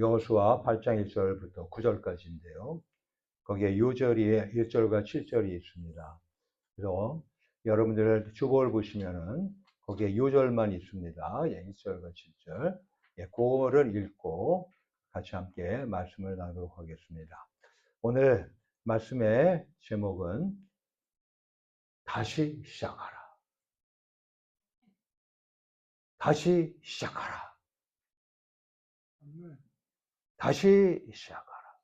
여호수아 8장 1절부터 9절까지인데요. 거기에 요절이 1절과 7절이 있습니다. 그래서 여러분들 주보를 보시면은 거기에 요절만 있습니다. 1절과 7절. 그거를 읽고 같이 함께 말씀을 나누도록 하겠습니다. 오늘 말씀의 제목은 다시 시작하라. 다시 시작하라. 다시 시작하라.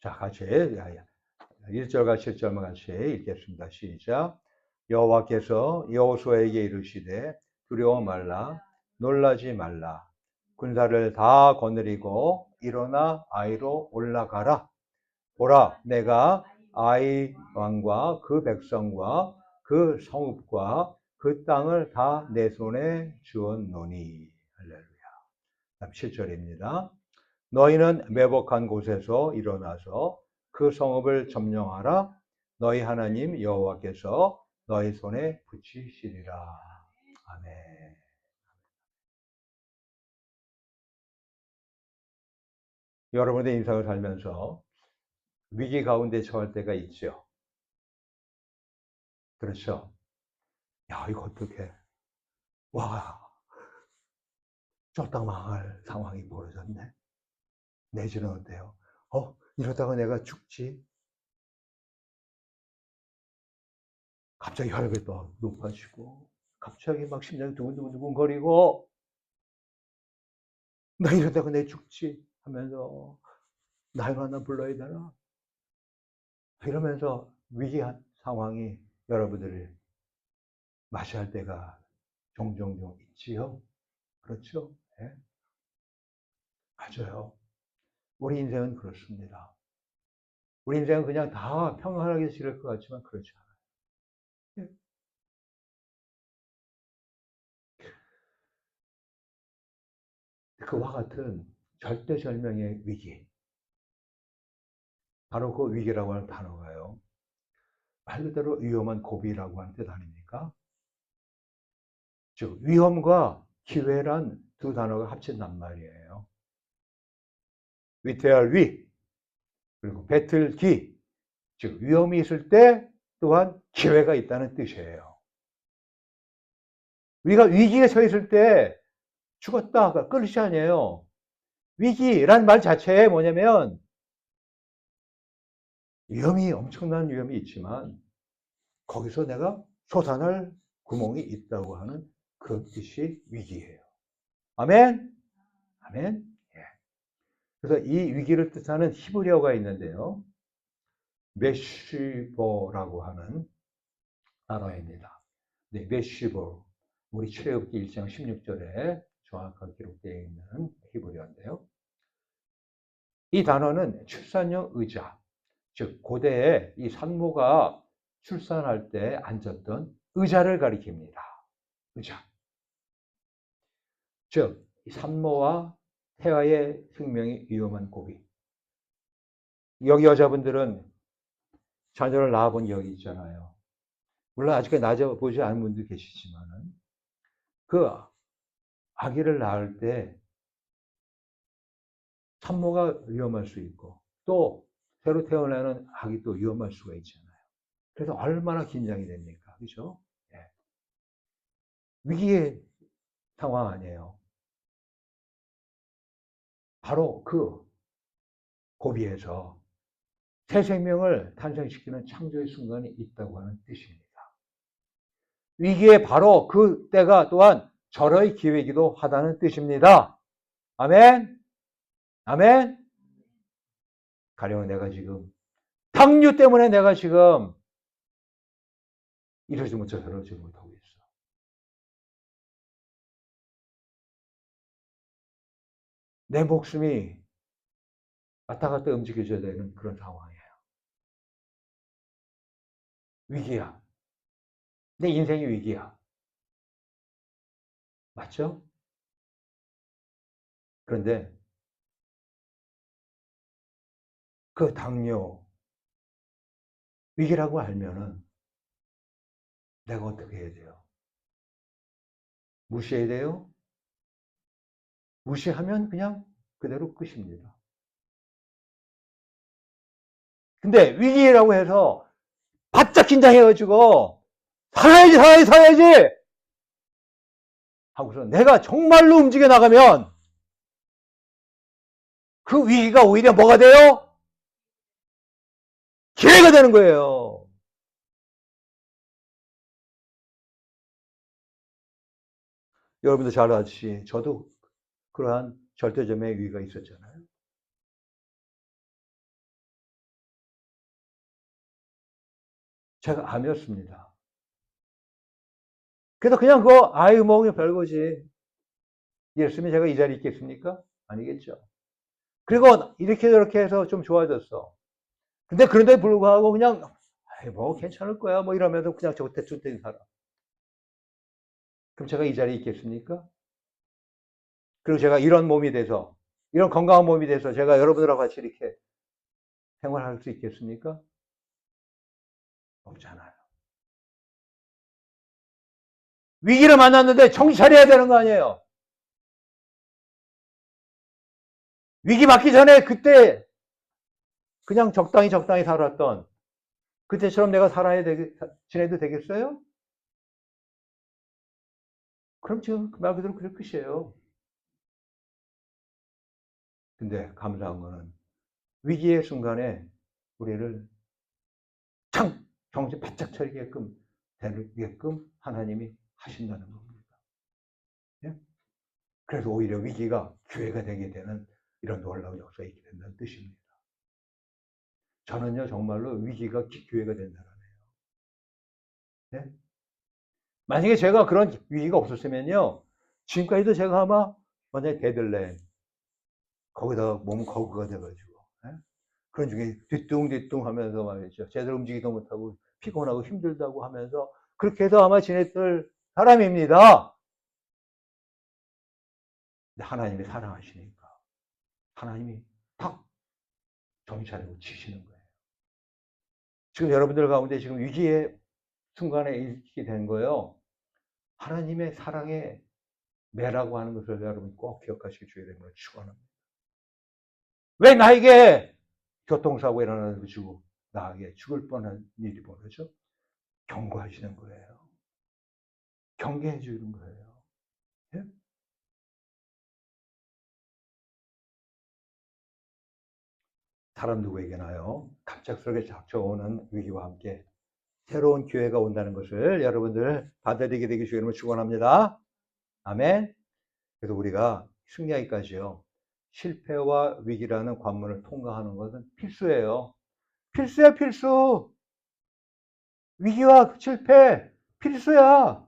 자, 같이 1절과 7절만 같이 읽겠습니다. 시작. 여호와께서 여호수아에게 이르시되 두려워 말라, 놀라지 말라. 군사를 다 거느리고 일어나 아이로 올라가라. 보라, 내가 아이 왕과 그 백성과 그 성읍과 그 땅을 다 내 손에 주었노니. 할렐루야. 7절입니다. 너희는 매복한 곳에서 일어나서 그 성읍을 점령하라. 너희 하나님 여호와께서 너희 손에 붙이시리라. 아멘. 여러분의 인생을 살면서 위기 가운데 처할 때가 있죠. 그렇죠. 야, 이거 어떡해. 와, 쫄딱 망할 상황이 벌어졌네. 내지는 어때요? 이러다가 내가 죽지? 갑자기 혈압이 또 높아지고, 갑자기 막 심장이 두근두근 거리고, 나 이러다가 내 죽지? 하면서, 날 만나 불러야 되나? 이러면서 위기한 상황이 여러분들을 맞이할 때가 종종 있지요? 그렇죠? 네? 맞아요. 우리 인생은 그렇습니다. 우리 인생은 그냥 다 평안하게 지낼 것 같지만 그렇지 않아요. 그와 같은 절대절명의 위기. 바로 그 위기라고 하는 단어가요. 말 그대로 위험한 고비라고 하는 뜻 아닙니까? 즉, 위험과 기회란 두 단어가 합친단 말이에요. 위태할 위, 그리고 배틀 기. 즉, 위험이 있을 때 또한 기회가 있다는 뜻이에요. 우리가 위기에 처했을 때 죽었다, 끝이 아니에요. 위기란 말 자체에 뭐냐면 엄청난 위험이 있지만 거기서 내가 솟아날 구멍이 있다고 하는 그런 뜻이 위기예요. 아멘? 아멘? 예. 그래서 이 위기를 뜻하는 히브리어가 있는데요. 메시보라고 하는 단어입니다. 네, 메시보. 우리 출애굽기 1장 16절에 정확하게 기록되어 있는 히브리어인데요. 이 단어는 출산용 의자, 즉 고대에 이 산모가 출산할 때 앉았던 의자를 가리킵니다. 의자. 즉 산모와 태아의 생명이 위험한 고비. 여기 여자분들은 자녀를 낳아본 적이 있잖아요. 물론 아직까지 낳아보지 않은 분도 계시지만은 그 아기를 낳을 때 산모가 위험할 수 있고 또 새로 태어나는 아기 또 위험할 수가 있잖아요. 그래서 얼마나 긴장이 됩니까? 그죠? 예. 위기의 상황 아니에요. 바로 그 고비에서 새 생명을 탄생시키는 창조의 순간이 있다고 하는 뜻입니다. 위기에 바로 그 때가 또한 절호의 기회이기도 하다는 뜻입니다. 아멘? 아멘? 가령 내가 지금 당뇨 때문에 내가 지금 이러지 못해 저러지 못하고 있어. 내 목숨이 왔다 갔다 움직여져야 되는 그런 상황이에요. 위기야. 내 인생이 위기야. 맞죠? 그런데 그 당뇨 위기라고 알면은 내가 어떻게 해야 돼요? 무시해야 돼요? 무시하면 그냥 그대로 끝입니다. 근데 위기라고 해서 바짝 긴장해가지고 살아야지 하고서 내가 정말로 움직여 나가면 그 위기가 오히려 뭐가 돼요? 기회가 되는 거예요. 여러분도 잘 아시지, 저도 그러한 절대점의 위기가 있었잖아요. 제가 암이었습니다. 그래서 그냥 그거 아유 뭐 그냥 별거지. 이랬으면 제가 이 자리에 있겠습니까? 아니겠죠. 그리고 이렇게 저렇게 해서 좀 좋아졌어. 근데 그런데 불구하고 그냥 아이 뭐 괜찮을 거야 뭐 이러면서 그냥 저 대충 살아. 그럼 제가 이 자리에 있겠습니까? 그리고 제가 이런 몸이 돼서 이런 건강한 몸이 돼서 제가 여러분들하고 같이 이렇게 생활할 수 있겠습니까? 없잖아요. 위기를 만났는데 정신 차려야 되는 거 아니에요. 위기 맞기 전에 그때 그냥 적당히 살았던 그때처럼 내가 지내도 되겠어요? 그럼 지금 말 그대로 그럴 끝이에요. 근데 감사한 거는 위기의 순간에 우리를 창 정신 바짝 차리게끔 되게끔 하나님이 하신다는 겁니다. 예? 그래서 오히려 위기가 기회가 되게 되는 이런 놀라운 역사가 있게 된다는 뜻입니다. 저는요 정말로 위기가 기회가 된다는 거예요. 예? 만약에 제가 그런 위기가 없었으면요 지금까지도 제가 아마 만약에 데들랜 거기다가 몸 거구가 돼가지고 예? 그런 중에 뒤뚱뒤뚱 하면서 말이죠. 제대로 움직이도 못하고 피곤하고 힘들다고 하면서 그렇게 해서 아마 지냈을 사람입니다. 근데 하나님이 사랑하시니까 하나님이 탁 정신 차리고 치시는 거예요. 지금 여러분들 가운데 지금 위기의 순간에 있게 된 거예요. 하나님의 사랑의 매라고 하는 것을 여러분 꼭 기억하시기 주의 이름으로 축원합니다. 왜 나에게 교통사고 일어나가지고 나에게 죽을 뻔한 일이 벌어져? 경고하시는 거예요. 경계해 주는 거예요. 예? 사람 누구에게나요? 갑작스럽게 닥쳐오는 위기와 함께 새로운 기회가 온다는 것을 여러분들 받아들이게 되기 주의 이름으로 축원합니다. 아멘. 그래서 우리가 승리하기까지요. 실패와 위기라는 관문을 통과하는 것은 필수예요. 필수야, 필수. 위기와 실패 필수야.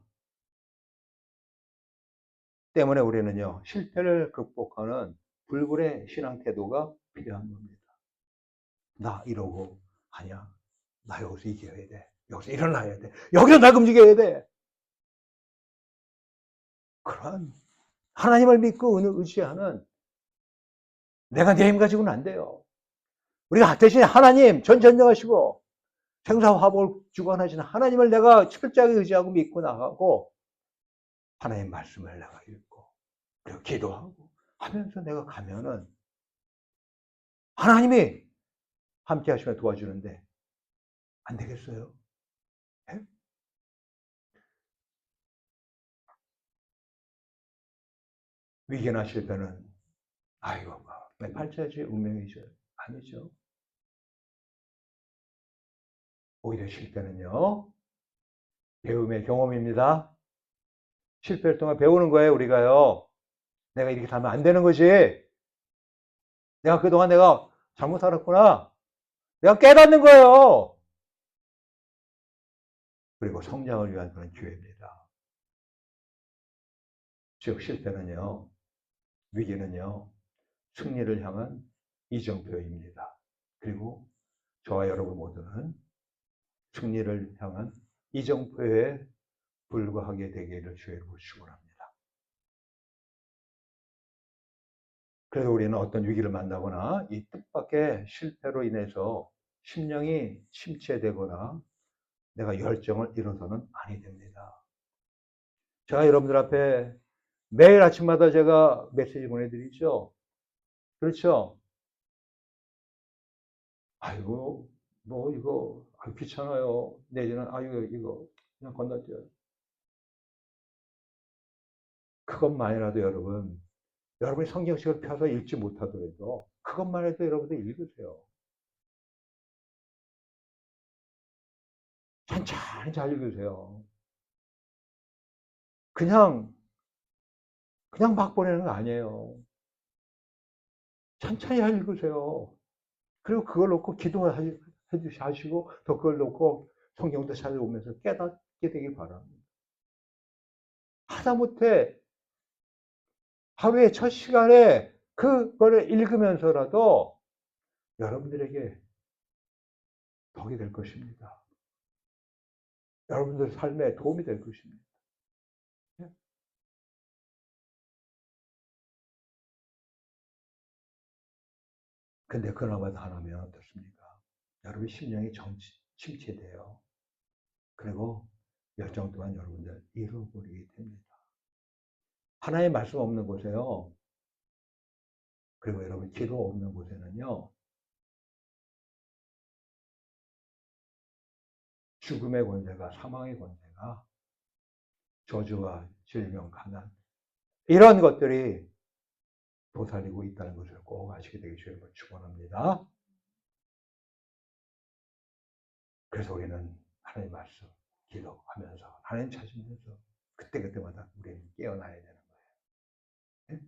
때문에 우리는요 실패를 극복하는 불굴의 신앙 태도가 필요한 겁니다. 나 이러고 아니야. 나 여기서 이겨야 돼. 여기서 일어나야 돼. 여기서 나 움직여야 돼. 그런 하나님을 믿고 의지하는 내가 내 힘 가지고는 안 돼요. 우리가 대신에 하나님 전전능하시고 생사화복을 주관하시는 하나님을 내가 철저하게 의지하고 믿고 나가고 하나님 말씀을 내가 읽고 그리고 기도하고 하면서 내가 가면은 하나님이 함께 하시며 도와주는데 안 되겠어요? 네? 위기나 실패는 아이고 내 팔자지 운명이죠. 아니죠. 오히려 실패는요 배움의 경험입니다. 실패를 통해 배우는 거예요. 우리가요 내가 이렇게 살면 안 되는 거지. 내가 그동안 내가 잘못 살았구나. 내가 깨닫는 거예요. 그리고 성장을 위한 그런 기회입니다. 즉 실패는요 위기는요 승리를 향한 이정표입니다. 그리고 저와 여러분 모두는 승리를 향한 이정표에 불과하게 되기를 주의 이름으로 축원합니다. 그래서 우리는 어떤 위기를 만나거나 이 뜻밖의 실패로 인해서 심령이 침체되거나 내가 열정을 잃어서는 아니 됩니다. 제가 여러분들 앞에 매일 아침마다 제가 메시지 보내드리죠. 그렇죠? 아이고, 뭐, 이거, 귀찮아요. 내지는, 이거, 그냥 건너뛰어요. 그것만이라도 여러분이 성경책을 펴서 읽지 못하더라도, 그것만 해도 여러분들 읽으세요. 천천히 잘 읽으세요. 그냥 막 보내는 거 아니에요. 천천히 잘 읽으세요. 그리고 그걸 놓고 기도하시고, 또 그걸 놓고 성경도 찾아오면서 깨닫게 되길 바랍니다. 하다못해 하루의 첫 시간에 그거를 읽으면서라도 여러분들에게 덕이 될 것입니다. 여러분들 삶에 도움이 될 것입니다. 근데 그나마 하나면 어떻습니까? 여러분 심령이 침체돼요. 그리고 열정 또한 여러분들 잃어버리게 됩니다. 하나의 말씀 없는 곳에요. 그리고 여러분 기도 없는 곳에는요. 죽음의 권세가, 사망의 권세가, 저주와 질병, 가난 이런 것들이 도사리고 있다는 것을 꼭 아시게 되기 주님을 축원합니다. 그래서 우리는 하나님 말씀 기도하면서 하나님 찾으면서 그때그때마다 우리는 깨어나야 되는 거예요. 네?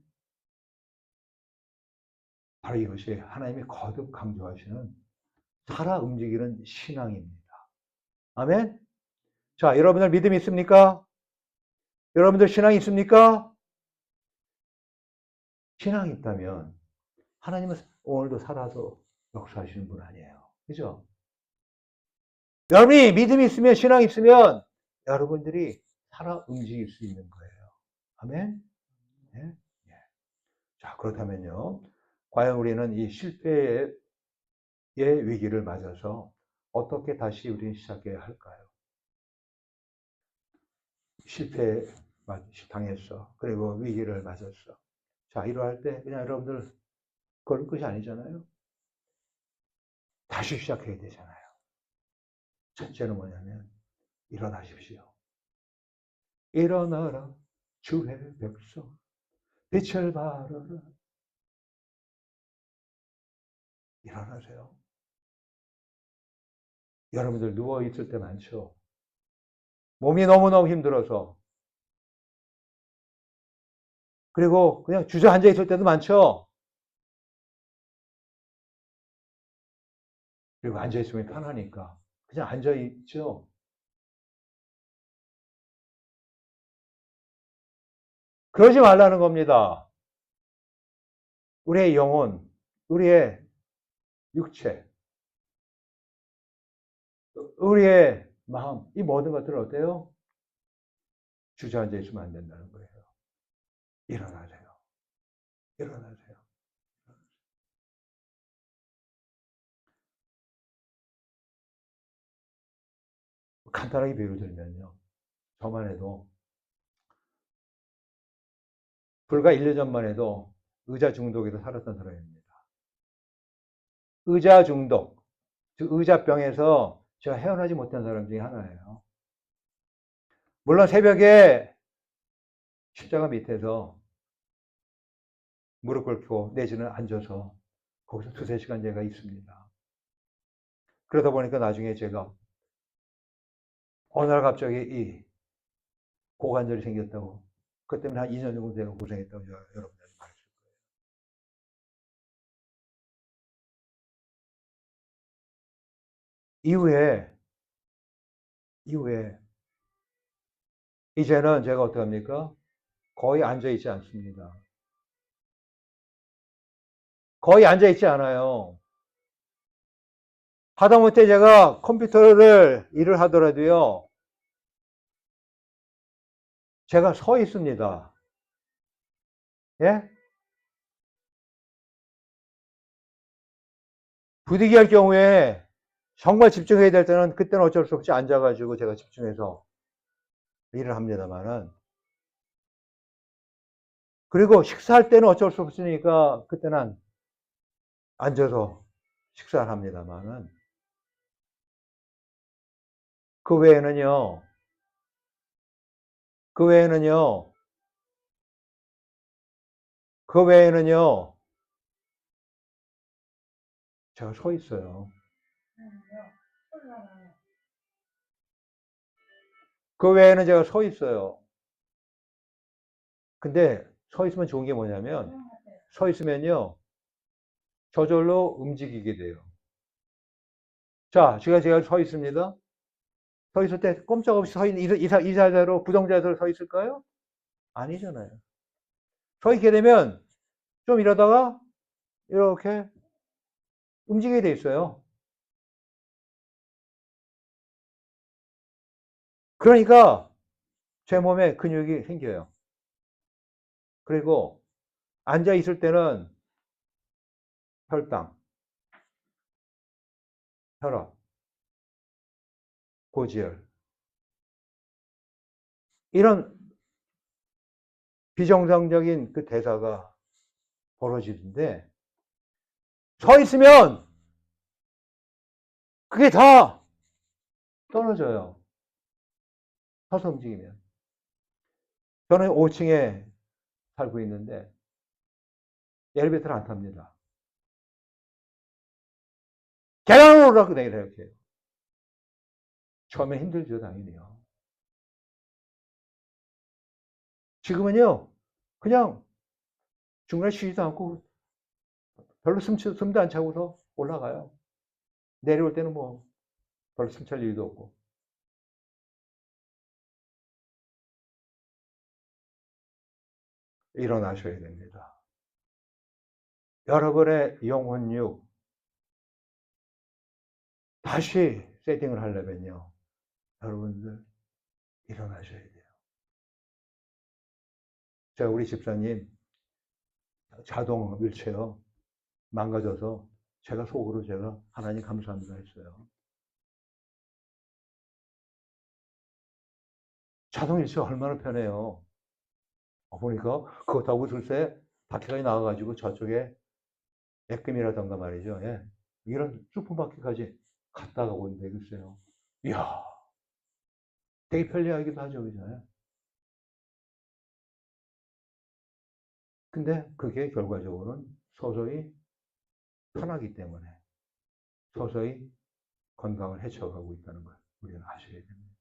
바로 이것이 하나님이 거듭 강조하시는 살아 움직이는 신앙입니다. 아멘? 자, 여러분들 믿음이 있습니까? 여러분들 신앙이 있습니까? 신앙이 있다면 하나님은 오늘도 살아서 역사하시는 분 아니에요. 그죠? 여러분이 믿음이 있으면, 신앙이 있으면 여러분들이 살아 움직일 수 있는 거예요. 아멘? 네? 네. 자, 그렇다면요. 과연 우리는 이 실패의 위기를 맞아서 어떻게 다시 우리는 시작해야 할까요? 실패 당했어. 그리고 위기를 맞았어. 자, 이러할 때 그냥 여러분들 그런 것이 아니잖아요. 다시 시작해야 되잖아요. 첫째는 뭐냐면 일어나십시오. 일어나라 주의 백성 빛을 발하라. 일어나세요. 여러분들 누워있을 때 많죠. 몸이 너무너무 힘들어서. 그리고 그냥 주저앉아 있을 때도 많죠. 그리고 앉아있으면 편하니까 그냥 앉아있죠. 그러지 말라는 겁니다. 우리의 영혼, 우리의 육체, 우리의 마음, 이 모든 것들은 어때요? 주저앉아 있으면 안 된다는 거예요. 일어나세요. 일어나세요. 간단하게 비유 들면요. 저만 해도 불과 1년 전만 해도 의자 중독에서 살았던 사람입니다. 의자 중독, 즉 의자병에서 제가 헤어나지 못한 사람 중에 하나예요. 물론 새벽에 십자가 밑에서 무릎 꿇고 내지는 앉아서 거기서 2-3시간 제가 있습니다. 그러다 보니까 나중에 제가 어느 날 갑자기 이 고관절이 생겼다고, 그것 때문에 한 2년 정도 제가 고생했다고 제가 여러분들한테 말했을 거예요. 이후에 이제는 제가 어떡합니까? 거의 앉아있지 않습니다. 거의 앉아있지 않아요. 하다못해 제가 컴퓨터를 일을 하더라도요, 제가 서 있습니다. 예? 부득이 할 경우에 정말 집중해야 될 때는 그때는 어쩔 수 없이 앉아가지고 제가 집중해서 일을 합니다만은 그리고 식사할 때는 어쩔 수 없으니까 그때는 앉아서 식사를 합니다만은 그 외에는요, 그 외에는요, 그 외에는요, 제가 서 있어요. 그 외에는 제가 서 있어요. 근데 서 있으면 좋은 게 뭐냐면, 서 있으면요, 저절로 움직이게 돼요. 자, 제가 서 있습니다. 서 있을 때 꼼짝없이 서 있는 이 자세로, 부정자세로 서 있을까요? 아니잖아요. 서 있게 되면 좀 이러다가 이렇게 움직이게 돼 있어요. 그러니까 제 몸에 근육이 생겨요. 그리고 앉아 있을 때는 혈당, 혈압, 고지혈 이런 비정상적인 그 대사가 벌어지는데 서 있으면 그게 다 떨어져요. 서서 움직이면. 저는 5층에 살고 있는데 엘리베이터를 안 탑니다. 계단으로 올라가고 내리라 이렇게 해요. 처음에 힘들죠, 당연히요. 지금은요, 그냥 중간에 쉬지도 않고 별로 숨도 안 차고서 올라가요. 내려올 때는 뭐 별로 숨 찰 일도 없고. 일어나셔야 됩니다. 여러분의 영혼육 다시 세팅을 하려면요. 여러분들 일어나셔야 돼요. 제가 우리 집사님 자동 휠체어 망가져서 제가 속으로 제가 하나님 감사합니다 했어요. 자동 휠체어 얼마나 편해요. 보니까 그거 타고 글쎄 바퀴까지 나와가지고 저쪽에 애금이라던가 말이죠. 예. 이런 슈퍼 바퀴까지 갔다가 온대 글쎄요. 이야, 되게 편리하기도 하죠, 그죠? 근데 그게 결과적으로는 서서히 편하기 때문에 서서히 건강을 해쳐가고 있다는 걸 우리는 아셔야 됩니다.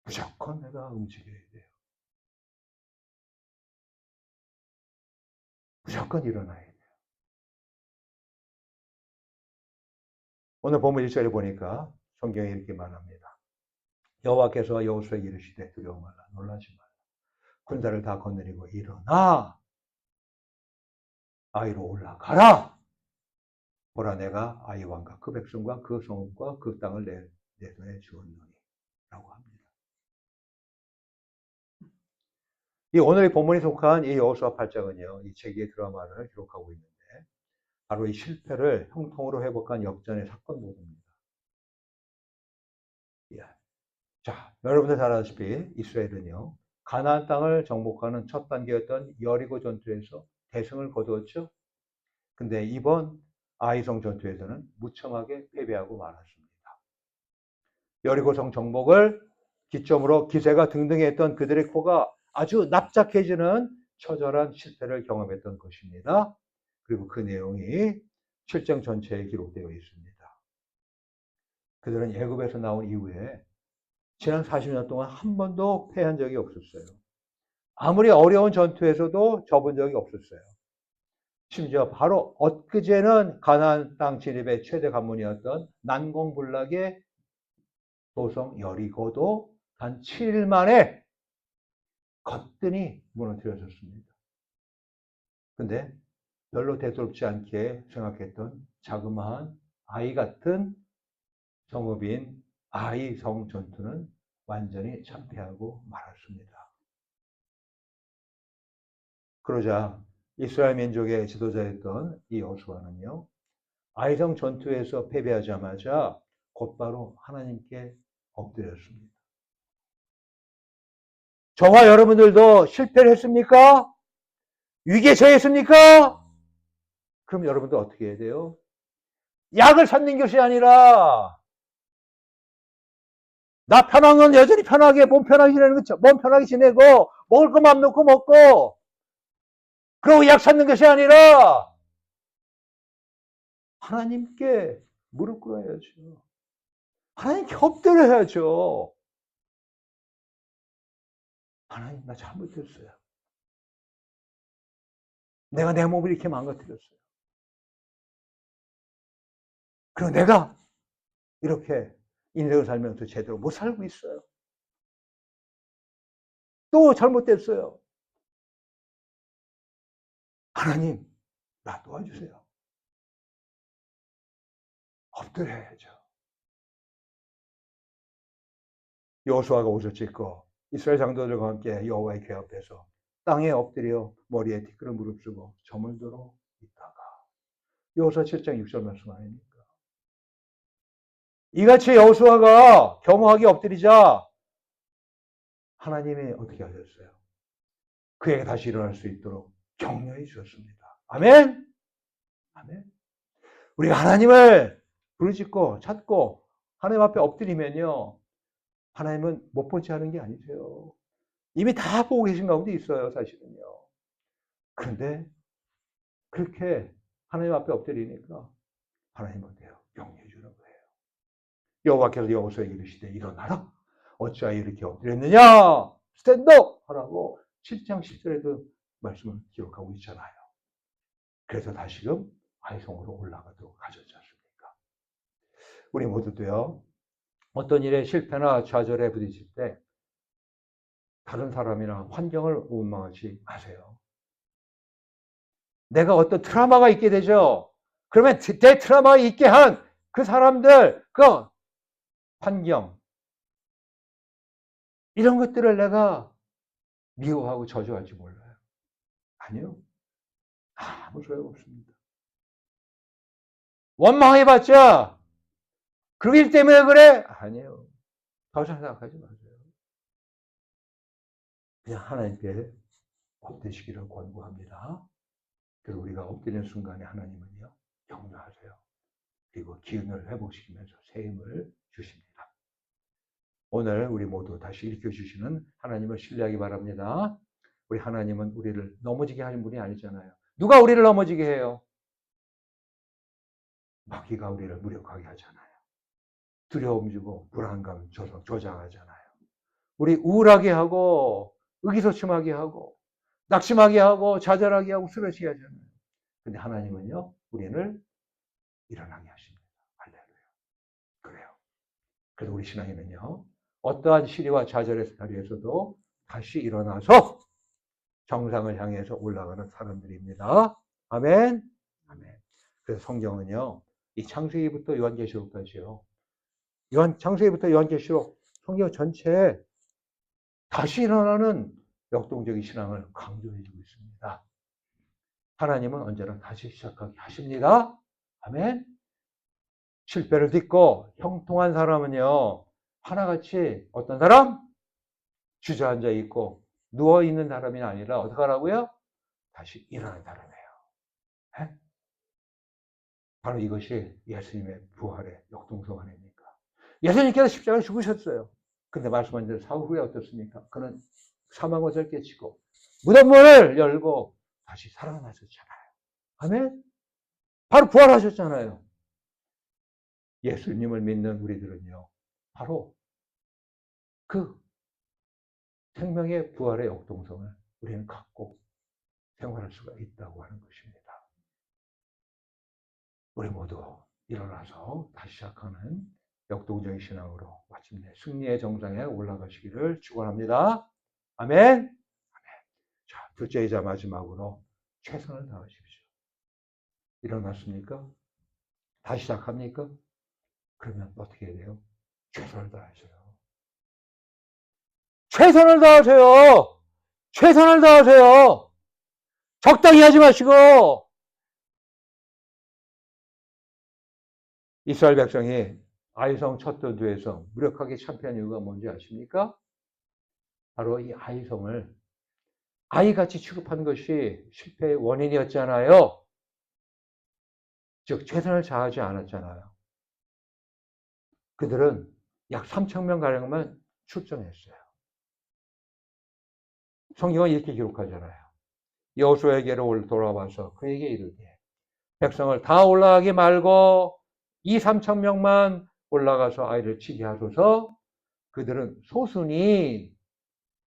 무조건 내가 움직여야 돼요. 무조건 일어나야 돼요. 오늘 본문 1절에 보니까 성경에 이렇게 말합니다. 여호와께서 여호수아에게 이르시되 두려워 말라 놀라지 말라 군사를 다 거느리고 일어나 아이로 올라가라. 보라 내가 아이 왕과 그 백성과 그 성읍과 그 땅을 내 손에 주었노니 라고 합니다. 이 오늘의 본문에 속한 이 여호수아 8장은요. 이 제2의 드라마를 기록하고 있는데 바로 이 실패를 형통으로 회복한 역전의 사건 보도입니다. 예. 자, 여러분들 잘 아시다시피 이스라엘은요. 가나안 땅을 정복하는 첫 단계였던 여리고 전투에서 대승을 거두었죠. 근데 이번 아이성 전투에서는 무참하게 패배하고 말았습니다. 여리고성 정복을 기점으로 기세가 등등했던 그들의 코가 아주 납작해지는 처절한 실패를 경험했던 것입니다. 그리고 그 내용이 7장 전체에 기록되어 있습니다. 그들은 애굽에서 나온 이후에 지난 40년 동안 한 번도 패한 적이 없었어요. 아무리 어려운 전투에서도 접은 적이 없었어요. 심지어 바로 엊그제는 가나안 땅 진입의 최대 관문이었던 난공불락의 도성 여리고도 단 7일 만에 거뜬히 무너뜨려졌습니다. 근데 별로 대수롭지 않게 생각했던 자그마한 아이 같은 성읍인 아이성 전투는 완전히 참패하고 말았습니다. 그러자 이스라엘 민족의 지도자였던 이 여호수아는요. 아이성 전투에서 패배하자마자 곧바로 하나님께 엎드렸습니다. 저와 여러분들도 실패를 했습니까? 위기에 처했습니까? 그럼 여러분들 어떻게 해야 돼요? 약을 찾는 것이 아니라 나 편한 건 여전히 편하게 몸 편하게 지내는 거죠. 몸 편하게 지내고 먹을 거 맘 놓고 먹고 그러고 약 찾는 것이 아니라 하나님께 무릎 꿇어야죠. 하나님께 엎드려야죠. 하나님 나 잘못했어요. 내가 내 몸을 이렇게 망가뜨렸어요. 그리고 내가 이렇게 인생을 살면서 제대로 못 살고 있어요. 또 잘못됐어요. 하나님 나 도와주세요. 엎드려야죠. 여호수아가 옷을 찢고 이스라엘 장로들과 함께 여호와의 궤 앞에서 땅에 엎드려 머리에 티끌을 무릅쓰고 점을 들어 있다가 여호수아 7장 6절 말씀 아닙니까? 이같이 여호수아가 겸허하게 엎드리자 하나님이 어떻게 하셨어요? 그에게 다시 일어날 수 있도록 격려해 주셨습니다. 아멘? 아멘. 우리가 하나님을 부르짖고 찾고 하나님 앞에 엎드리면요. 하나님은 못 보지 않은 게 아니세요. 이미 다 보고 계신 가운데 있어요, 사실은요. 그런데 그렇게 하나님 앞에 엎드리니까 하나님 어때요? 격려해 주는 거예요. 여호와께서 여호수아에게 이르시되 일어나라. 어찌하여 이렇게 엎드렸느냐? 스탠드업 하라고 7장 10절에도 말씀을 기록하고 있잖아요. 그래서 다시금 아이성으로 올라가도록 하셨지 않습니까? 우리 모두도요. 어떤 일에 실패나 좌절에 부딪힐 때 다른 사람이나 환경을 원망하지 마세요. 내가 어떤 트라우마가 있게 되죠. 그러면 내 트라우마가 있게 한 그 사람들, 그 환경 이런 것들을 내가 미워하고 저주할지 몰라요. 아니요. 아무 소용없습니다. 원망해봤자 그 일 때문에 그래? 아니에요. 더 이상 생각하지 마세요. 그냥 하나님께 엎드시기를 권고합니다. 그리고 우리가 엎드리는 순간에 하나님은요, 격려하세요. 그리고 기운을 회복시키면서 새 힘을 주십니다. 오늘 우리 모두 다시 일으켜주시는 하나님을 신뢰하기 바랍니다. 우리 하나님은 우리를 넘어지게 하는 분이 아니잖아요. 누가 우리를 넘어지게 해요? 마귀가 우리를 무력하게 하잖아요. 두려움 주고 불안감 조장하잖아요. 우리 우울하게 하고 의기소침하게 하고 낙심하게 하고 좌절하게 하고 쓰러지게 하잖아요. 근데 하나님은요, 우리를 일어나게 하십니다. 할렐루야. 그래요. 그래서 우리 신앙에는요, 어떠한 시리와 좌절의 자리에서도 다시 일어나서 정상을 향해서 올라가는 사람들입니다. 아멘. 아멘. 그래서 성경은요, 이 창세기부터 요한계시록까지요. 창세기부터 요한계시록 성경 전체에 다시 일어나는 역동적인 신앙을 강조해주고 있습니다. 하나님은 언제나 다시 시작하게 하십니다. 아멘. 실패를 딛고 형통한 사람은요, 하나같이 어떤 사람? 주저앉아 있고 누워있는 사람이 아니라 어떻게 하라고요? 다시 일어난 사람이에요. 네? 바로 이것이 예수님의 부활의 역동성 아닙니까? 예수님께서 십자가를 죽으셨어요. 근데 말씀한 대로 사후 후에 어떻습니까? 그는 사망을 깨치고 무덤문을 열고 다시 살아나셨잖아요. 아멘? 바로 부활하셨잖아요. 예수님을 믿는 우리들은요, 바로 그 생명의 부활의 역동성을 우리는 갖고 생활할 수가 있다고 하는 것입니다. 우리 모두 일어나서 다시 시작하는 역동적인 신앙으로 마침내 승리의 정상에 올라가시기를 축원합니다. 아멘. 아멘. 자, 둘째이자 마지막으로 최선을 다하십시오. 일어났습니까? 다시 시작합니까? 그러면 어떻게 해야 돼요? 최선을 다하세요. 최선을 다하세요. 최선을 다하세요. 적당히 하지 마시고. 이스라엘 백성이 아이성 첫 전투에서 무력하게 참패한 이유가 뭔지 아십니까? 바로 이 아이성을 아이같이 취급하는 것이 실패의 원인이었잖아요. 즉 최선을 다하지 않았잖아요. 그들은 약 3,000명 가량만 출정했어요. 성경은 이렇게 기록하잖아요. 여호수아에게로 돌아와서 그에게 이르되 백성을 다 올라가게 말고 이 3,000명만 올라가서 아이를 치게 하소서. 그들은 소순이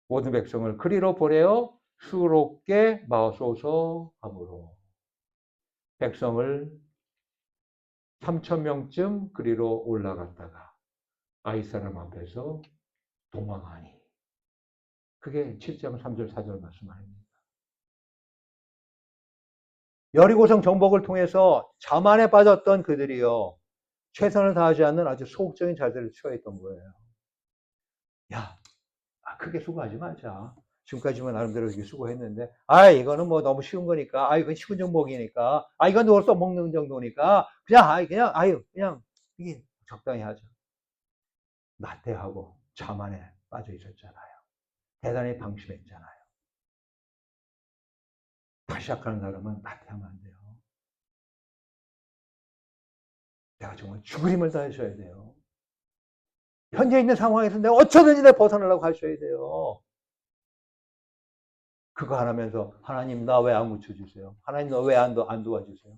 모든 백성을 그리로 보내어 수롭게 마소서 하므로 백성을 3,000명쯤 그리로 올라갔다가 아이 사람 앞에서 도망하니. 그게 7장 3절 4절 말씀 아닙니다. 여리고성 정복을 통해서 자만에 빠졌던 그들이요, 최선을 다하지 않는 아주 소극적인 자세를 취하였던 거예요. 야, 크게 수고하지 말자. 지금까지만 나름대로 이렇게 수고했는데, 이거는 뭐 너무 쉬운 거니까, 이건 쉬운 종목이니까, 이건 누가 써먹는 정도니까, 그냥, 이게 적당히 하자. 나태하고 자만에 빠져 있었잖아요. 대단히 방심했잖아요. 다시 시작하는 사람은 나태하면 안 돼요. 내가 정말 죽을 힘을 다하셔야 돼요. 현재 있는 상황에서 내가 어쩌든지 내가 벗어나려고 하셔야 돼요. 그거 안 하면서 하나님 나 왜 안 고쳐주세요? 하나님 나 왜 안 도와주세요?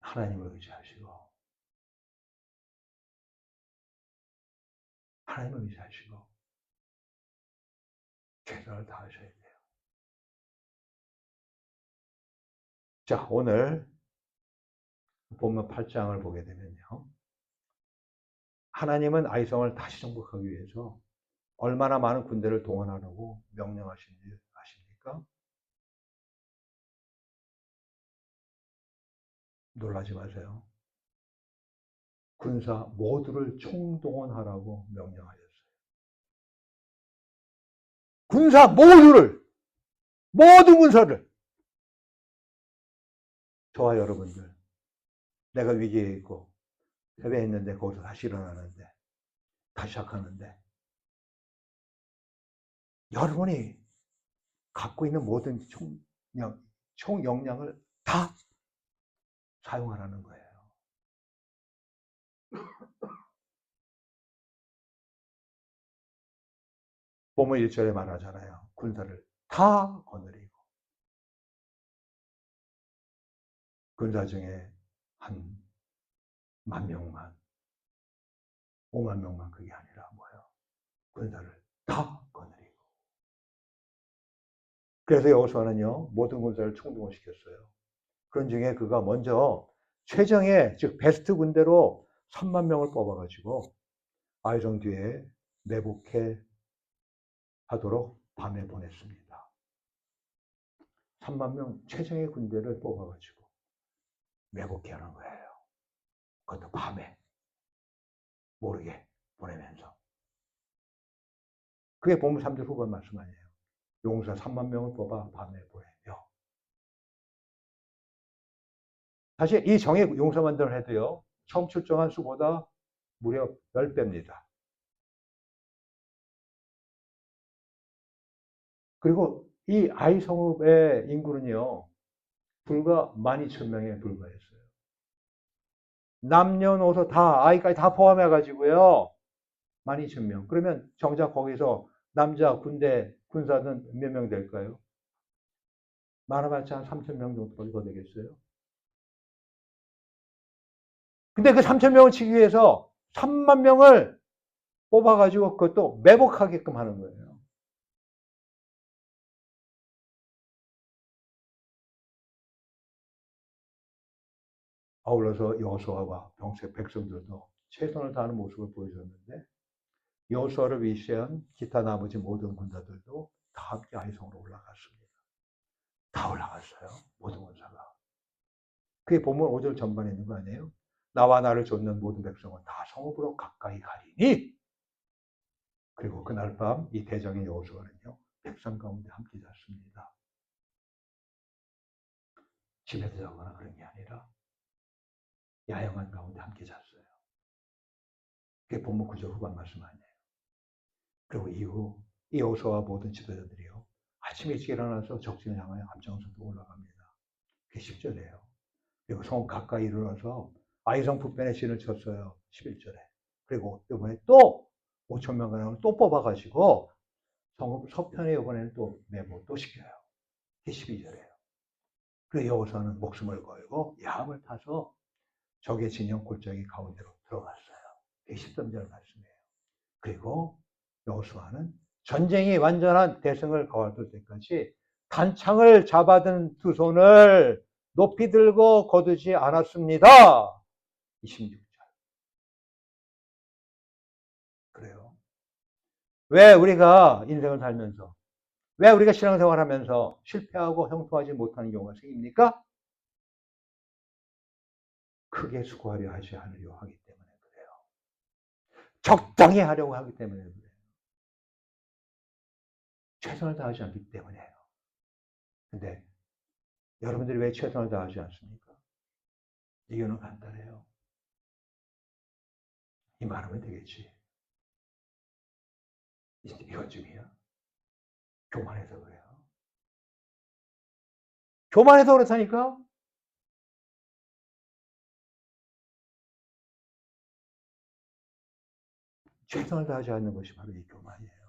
하나님을 의지하시고 하나님을 의지하시고 최선을 다하셔야 돼요. 자, 오늘 본문 8장을 보게 되면요, 하나님은 아이성을 다시 정복하기 위해서 얼마나 많은 군대를 동원하라고 명령하신지 아십니까? 놀라지 마세요. 군사 모두를 총동원하라고 명령하셨어요. 군사 모두를, 모든 군사를. 저와 여러분들, 내가 위기에 있고 패배했는데 거기서 다시 일어나는데, 다시 시작하는데, 여러분이 갖고 있는 모든 총역량을 다 사용하라는 거예요. 본문 1절에 말하잖아요. 군사를 다 거느리고. 군사 중에 한 10,000명만, 50,000명만 그게 아니라 뭐예요? 군사를 다 거느리고. 그래서 여호수아는요, 모든 군사를 총동원시켰어요. 그런 중에 그가 먼저 최정예, 즉 베스트 군대로 30,000명을 뽑아가지고 아이성 뒤에 매복해 하도록 밤에 보냈습니다. 30,000명 최정예 군대를 뽑아가지고 매복해 하는 거예요. 그것도 밤에 모르게 보내면서. 그게 본문 3절 후반 말씀 아니에요. 용사 30,000명을 뽑아 밤에 보내며. 사실 이 정예 용사만들 해도요, 처음 출정한 수보다 무려 10배입니다. 그리고 이 아이성읍의 인구는요, 불과 12,000명에 불과했어요. 남녀노소 다, 아이까지 다 포함해가지고요, 12,000명. 그러면 정작 거기서 남자 군대, 군사는 몇 명 될까요? 많아봤자 한 3,000명 정도 더 되겠어요? 근데 그 3,000명을 치기 위해서 30,000명을 뽑아가지고 그것도 매복하게끔 하는 거예요. 아울러서 여호수아와 백성들도 최선을 다하는 모습을 보여줬는데, 여호수아를 위시한 기타 나머지 모든 군사들도 다 함께 아이성으로 올라갔습니다. 다 올라갔어요. 모든 군사가. 그게 본문 5절 전반에 있는 거 아니에요? 나와 나를 좇는 모든 백성은 다 성읍으로 가까이 가리니. 그리고 그날 밤 이 대장의 여호수아는요, 백성 가운데 함께 잤습니다. 집에서 자거나 그런 게 아니라 야영한 가운데 함께 잤어요. 그게 본문 9절 후반 말씀 아니에요. 그리고 이후 이 여호수아와 모든 지도자들이요 아침 일찍 일어나서 적진을 향하여 암장선도 올라갑니다. 그게 10절이에요. 그리고 성 가까이 이르러서 아이성 북변에 진을 쳤어요. 11절에. 그리고 이번에 또 5천 명가량을 또 뽑아가지고 성 서편에 이번에는 또 메모 또 시켜요. 그게 12절이에요. 그리고 여호수아는 목숨을 걸고 야합을 타서 적의 진영 골짜기 가운데로 들어갔어요. 그게 13절 말씀이에요. 그리고 여호수아는 전쟁이 완전한 대승을 거둘 때까지 단창을 잡아든 두 손을 높이 들고 거두지 않았습니다. 26절. 그래요. 왜 우리가 인생을 살면서, 왜 우리가 신앙생활 하면서 실패하고 형통하지 못하는 경우가 생깁니까? 크게 수고하려 하지 않으려 하기 때문에 그래요. 적당히 하려고 하기 때문에 그래요. 최선을 다하지 않기 때문이에요. 근데 여러분들이 왜 최선을 다하지 않습니까? 이유는 간단해요. 이 말하면 되겠지. 이것쯤이야. 교만해서 그래요. 교만해서 그렇다니까? 최선을 다하지 않는 것이 바로 이 교만이에요.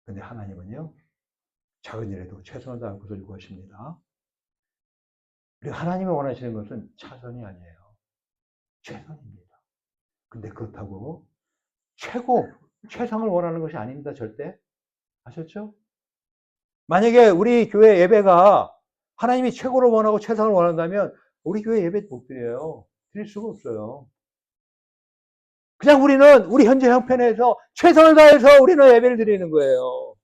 근데 하나님은요, 작은 일에도 최선을 다할 것을 요구하십니다. 그리고 하나님이 원하시는 것은 차선이 아니에요. 최선입니다. 근데 그렇다고 최상을 원하는 것이 아닙니다, 절대. 아셨죠? 만약에 우리 교회 예배가 하나님이 최고를 원하고 최상을 원한다면 우리 교회 예배 못 드려요. 드릴 수가 없어요. 그냥 우리는 우리 현재 형편에서 최선을 다해서 우리는 예배를 드리는 거예요.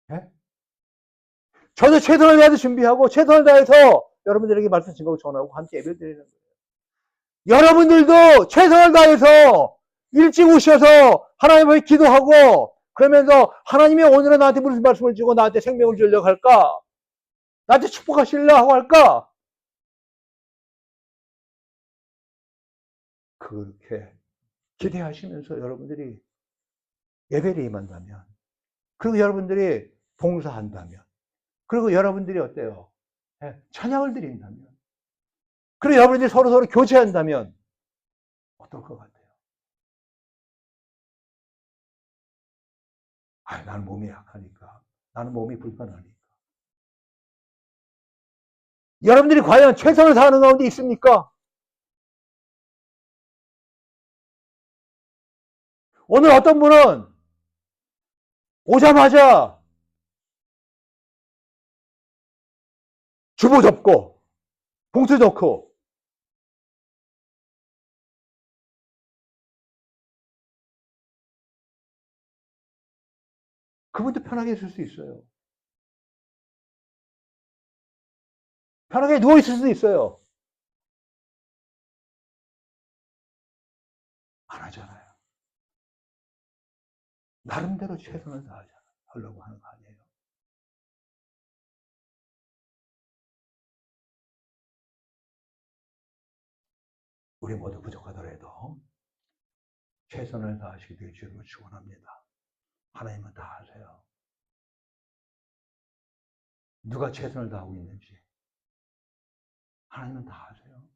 네? 저도 최선을 다해서 준비하고 최선을 다해서 여러분들에게 말씀 증거를 전하고 함께 예배를 드리는 거예요. 여러분들도 최선을 다해서 일찍 오셔서 하나님 앞에 기도하고 그러면서 하나님이 오늘은 나한테 무슨 말씀을 주고 나한테 생명을 주려고 할까? 나한테 축복하시려고 하고 할까? 그렇게 기대하시면서 여러분들이 예배를 임한다면 그리고 여러분들이 봉사한다면 그리고 여러분들이 어때요? 찬양을 드린다면 그리고 여러분들이 서로 교제한다면 어떨 것 같아요? 나는 몸이 약하니까. 나는 몸이 불편하니까. 여러분들이 과연 최선을 다하는 가운데 있습니까? 오늘 어떤 분은 오자마자 주보 접고 봉투 넣고 그분도 편하게 있을 수 있어요. 편하게 누워 있을 수도 있어요. 안 하잖아요. 나름대로 최선을 다하려고 하는 거 아니에요. 우리 모두 부족하더라도 최선을 다하시게 될 줄로 축원합니다. 하나님은 다 아세요. 누가 최선을 다하고 있는지 하나님은 다 아세요.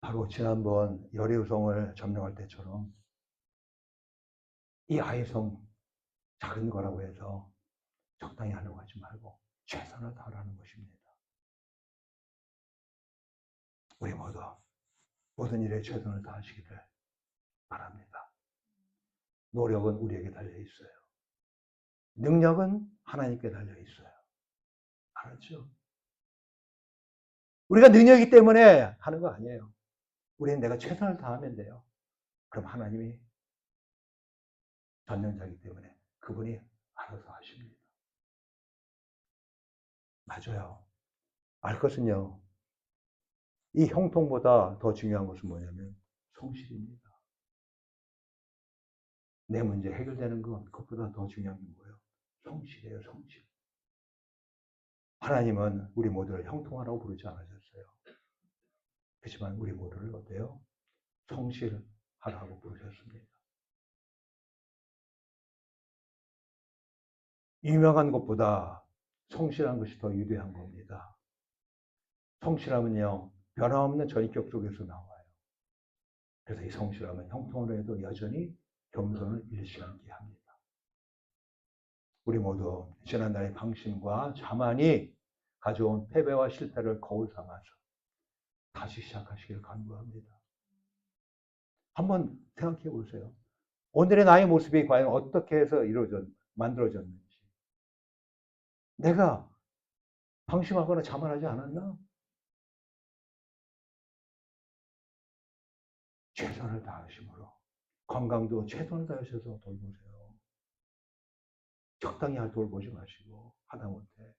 바로 지난번 여리우성을 점령할 때처럼 이 아이성 작은 거라고 해서 적당히 하려고 하지 말고 최선을 다하라는 것입니다. 우리 모두 모든 일에 최선을 다하시기를 바랍니다. 노력은 우리에게 달려 있어요. 능력은 하나님께 달려 있어요. 알았죠? 우리가 능력이기 때문에 하는 거 아니에요. 우리는 내가 최선을 다하면 돼요. 그럼 하나님이 전능자이기 때문에 그분이 알아서 하십니다. 맞아요. 알 것은요. 이 형통보다 더 중요한 것은 뭐냐면 성실입니다. 내 문제 해결되는 건 그것보다 더 중요한 게 뭐예요? 성실이에요, 성실. 하나님은 우리 모두를 형통하라고 부르지 않으셨어요. 그렇지만 우리 모두를 어때요? 성실하라고 부르셨습니다. 유명한 것보다 성실한 것이 더 유대한 겁니다. 성실함은요, 변함없는 전인격 속에서 나와요. 그래서 이 성실함은 형통으로 해도 여전히 겸손을 잃지 않게 합니다. 우리 모두 지난날의 방심과 자만이 가져온 패배와 실패를 거울 삼아서 다시 시작하시길 간구합니다. 한번 생각해 보세요. 오늘의 나의 모습이 과연 어떻게 해서 만들어졌는지. 내가 방심하거나 자만하지 않았나? 최선을 다하심으로. 건강도 최선을 다하셔서 돌보세요. 적당히 돌보지 마시고 하다못해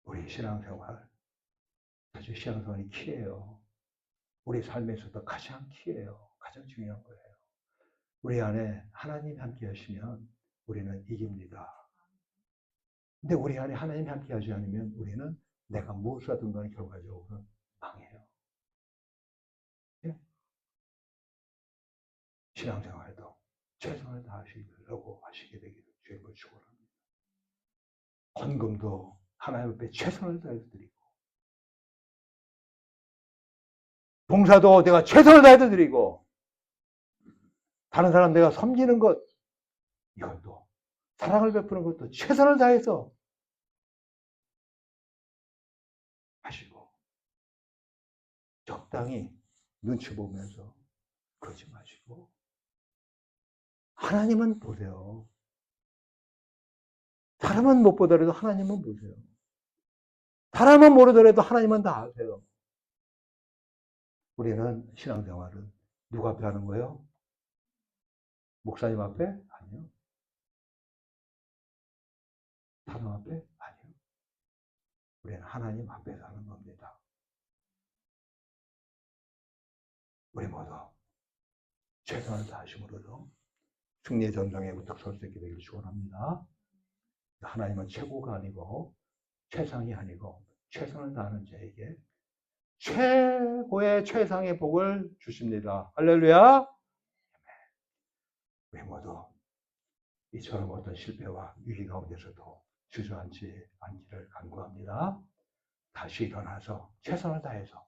우리 신앙생활, 사실 신앙생활이 키예요. 우리 삶에서도 가장 키예요. 가장 중요한 거예요. 우리 안에 하나님이 함께 하시면 우리는 이깁니다. 근데 우리 안에 하나님이 함께 하지 않으면 우리는 내가 무엇을 하든 간에 결과적으로 망해요. 예? 신앙생활도 최선을 다하시려고 하시게 되기를 주님을 축원합니다. 헌금도 하나님 앞에 최선을 다해서 드리고, 봉사도 내가 최선을 다해서 드리고, 다른 사람 내가 섬기는 것, 이것도 사랑을 베푸는 것도 최선을 다해서 하시고, 적당히 눈치 보면서 그러지 마시고, 하나님은 보세요. 사람은 못 보더라도 하나님은 보세요. 사람은 모르더라도 하나님은 다 아세요. 우리는 신앙생활은 누구 앞에 하는 거예요? 목사님 앞에? 아니요. 사람 앞에? 아니요. 우리는 하나님 앞에서 하는 겁니다. 우리 모두 최선을 다하심으로도 승리의 전장에 우뚝 설 수 있게 되기를 축원합니다. 하나님은 최고가 아니고 최상이 아니고 최선을 다하는 자에게 최고의 최상의 복을 주십니다. 할렐루야. 우리 모두 이처럼 어떤 실패와 위기 가운데서도 주저앉지 않기를 간구합니다. 다시 일어나서 최선을 다해서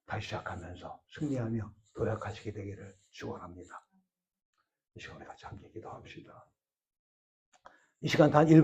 다시 시작하면서 승리하며 도약하시게 되기를 축원합니다. 이 시간에 같이 함께 기도합시다. 이 시간 단 1분